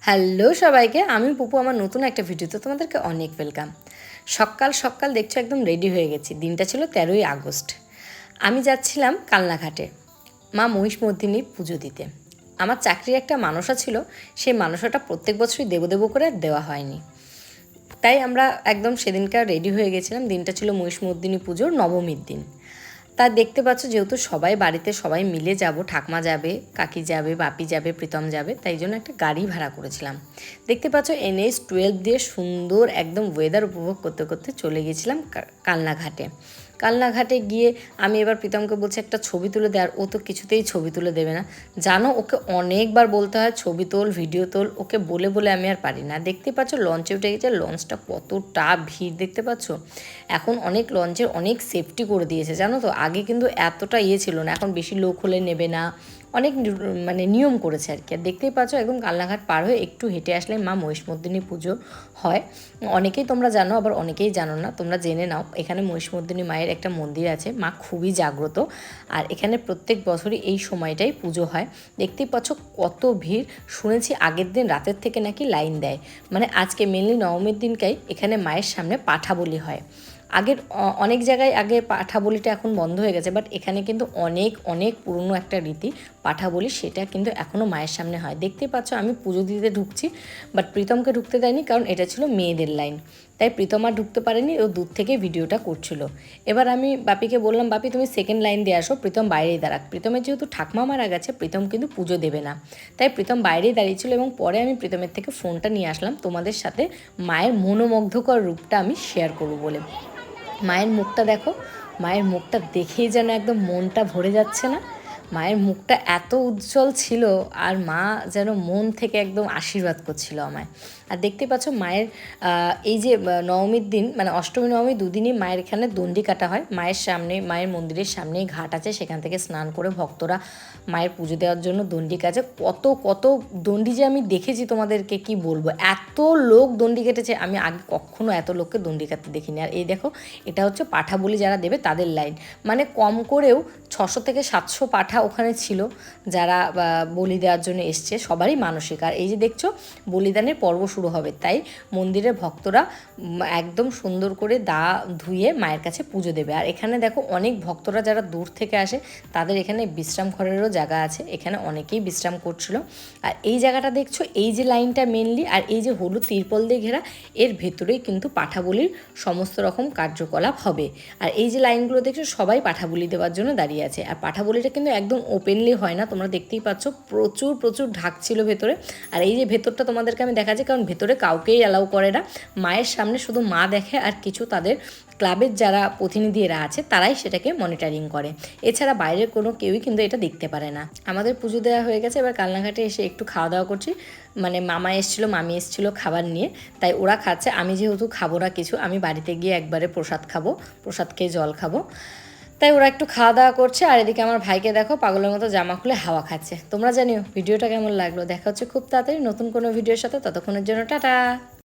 Hello সবাইকে, আমি পুপু। আমার নতুন একটা ভিডিওতে তোমাদেরকে অনেক ওয়েলকাম। সকাল সকাল দেখছো একদম রেডি হয়ে গেছি। দিনটা ছিল 13ই আগস্ট। আমি যাচ্ছিলাম কালনাঘাটে মা মহিষমর্দিনীর পুজো দিতে। আমার চাকরির একটা মানসা ছিল, সেই মানসাটা প্রত্যেক বছরই দেবো দেবো করে আর দেওয়া হয়নি। তাই আমরা একদম সেদিনকার রেডি হয়ে গেছিলাম। দিনটা ছিল মহিষমর্দিনী পুজোর নবমীর দিন। তা দেখতে পাচ্ছ, যেহেতু সবাই বাড়িতে সবাই মিলে যাব, ঠাকমা যাবে, কাকি যাবে, বাপি যাবে, প্রীতম যাবে, তাই জন্য একটা গাড়ি ভাড়া করেছিলাম। দেখতে পাচ্ছ NH-12 দিয়ে সুন্দর একদম ওয়েদার উপভোগ করতে করতে চলে গেছিলাম কালনাঘাটে। কালনাঘাটে গিয়ে আমি এবার প্রীতমকে বলছি একটা ছবি তুলে দেয়, আর ও তো কিছুতেই ছবি তুলে দেবে না। জানো, ওকে অনেকবার বলতে হয় ছবি তোল, ভিডিও তোল, ওকে বলে বলে আমি আর পারি না। দেখতে পাচ্ছ লঞ্চে উঠে গেছে। লঞ্চটা কতটা ভিড় দেখতে পাচ্ছ। এখন অনেক লঞ্চের অনেক সেফটি করে দিয়েছে, জানো তো। আগে কিন্তু এতটা ছিল না, এখন বেশি লোক হলে নেবে না, অনেক মানে নিয়ম করেছে আর কি। আর দেখতেই পাচ্ছ একদম কালনাঘাট পার হয়ে একটু হেঁটে আসলে মা মহিষমর্দিনী পুজো হয়। অনেকেই তোমরা জানো, আবার অনেকেই জানো না, তোমরা জেনে নাও। এখানে মহিষমর্দিনী মায়ের একটা মন্দির আছে, মা খুবই জাগ্রত। আর এখানে প্রত্যেক বছরই এই সময়টাই পুজো হয়। দেখতেই পাচ্ছ কত ভিড়। শুনেছি আগের দিন রাতের থেকে নাকি লাইন দেয়। মানে আজকে মেনলি নবমীর দিনকাই এখানে মায়ের সামনে পাঠা বলি হয়। আগের অনেক জায়গায় আগে পাঠা বলিটা এখন বন্ধ হয়ে গেছে, বাট এখানে কিন্তু অনেক অনেক পুরনো একটা রীতি পাঠা বলি, সেটা কিন্তু এখনও মায়ের সামনে হয়। দেখতে পাচ্ছ আমি পুজো দিতে ঢুকছি, বাট প্রীতমকে ঢুকতে দেয়নি, কারণ এটা ছিল মেয়েদের লাইন। তাই প্রীতম আর ঢুকতে পারেনি, ও দূর থেকে ভিডিওটা করছিল। এবার আমি বাপিকে বললাম, বাপি তুমি সেকেন্ড লাইন দিয়ে আসো, প্রীতম বাইরেই দাঁড়াক। প্রীতমের যেহেতু ঠাকমা মারা গেছে, প্রীতম কিন্তু পুজো দেবে না, তাই প্রীতম বাইরেই দাঁড়িয়েছিল। এবং পরে আমি প্রীতমের থেকে ফোনটা নিয়ে আসলাম তোমাদের সাথে মায়ের মনোমুগ্ধকর রূপটা আমি শেয়ার করবো বলে। মায়ের মুখটা দেখো, মায়ের মুখটা দেখেই যেন একদম মনটা ভরে যাচ্ছে না। মায়ের মুখটা এত উজ্জ্বল ছিল, আর মা যেন মন থেকে একদম আশীর্বাদ করছিল আমায়। আর দেখতে পাচ্ছ মায়ের এই যে নবমীর দিন, মানে অষ্টমী নবমী দুদিনই মায়ের এখানে দণ্ডি কাটা হয়। মায়ের সামনে, মায়ের মন্দিরের সামনেই ঘাট আছে, সেখান থেকে স্নান করে ভক্তরা মায়ের পুজো দেওয়ার জন্য দণ্ডি কাটে। কত কত দণ্ডি যে আমি দেখেছি, তোমাদেরকে কি বলবো, এত লোক দণ্ডি কেটেছে। আমি আগে কখনো এত লোককে দণ্ডি কাটতে দেখিনি। আর এই দেখো, এটা হচ্ছে পাঠা বলি যারা দেবে তাদের লাইন। মানে কম করেও 600 থেকে 700 পাঠা ওখানে ছিল, যারা বলি দেওয়ার জন্য এসছে। সবারই মানসিক। আর এই যে দেখছো বলিদানের পর্ব শুরু হবে, তাই মন্দিরের ভক্তরা একদম সুন্দর করে ধুয়ে মায়ের কাছে পুজো দেবে। আর এখানে দেখো অনেক ভক্তরা যারা দূর থেকে আসে, তাদের এখানে বিশ্রাম ঘরেরও জায়গা আছে, এখানে অনেকেই বিশ্রাম করছিল। আর এই জায়গাটা দেখছো, এই যে লাইনটা মেনলি, আর এই যে হলুদ তিরপল দিয়ে ঘেরা, এর ভেতরেই কিন্তু পাঠা বলির সমস্ত রকম কার্যকলাপ হবে। আর এই যে লাইনগুলো দেখছো, সবাই পাঠা বলি দেওয়ার জন্য দাঁড়িয়ে আছে। আর পাঠা বলিটা কিন্তু একদম ওপেনলি হয় না, তোমরা দেখতেই পাচ্ছ প্রচুর প্রচুর ঢাক ছিল ভেতরে। আর এই যে ভেতরটা তোমাদেরকে আমি দেখাচ্ছি, কারণ ভেতরে কাউকেই অ্যালাউ করে না। মায়ের সামনে শুধু মা দেখে, আর কিছু তাদের ক্লাবের যারা প্রতিনিধিরা আছে তারাই সেটাকে মনিটরিং করে। এছাড়া বাইরের কোনো কেউই কিন্তু এটা দেখতে পারে না। আমাদের পুজো দেওয়া হয়ে গেছে, এবার কালনাঘাটে এসে একটু খাওয়া দাওয়া করছি। মানে মামা এসেছিলো, মামি এসেছিলো খাবার নিয়ে, তাই ওরা খাচ্ছে। আমি যেহেতু খাবো না কিছু, আমি বাড়িতে গিয়ে একবারে প্রসাদ খাবো, প্রসাদ খেয়ে জল খাবো, তাই ওরা একটু খাওয়া দাওয়া করছে। আর এদিকে আমার ভাইকে দেখো পাগলের মতো জামা খুলে হাওয়া খাচ্ছে। তোমরা জানিও ভিডিওটা কেমন লাগলো। দেখা হচ্ছে খুব তাড়াতাড়ি নতুন কোনো ভিডিওর সাথে। ততক্ষণের জন্য টাটা।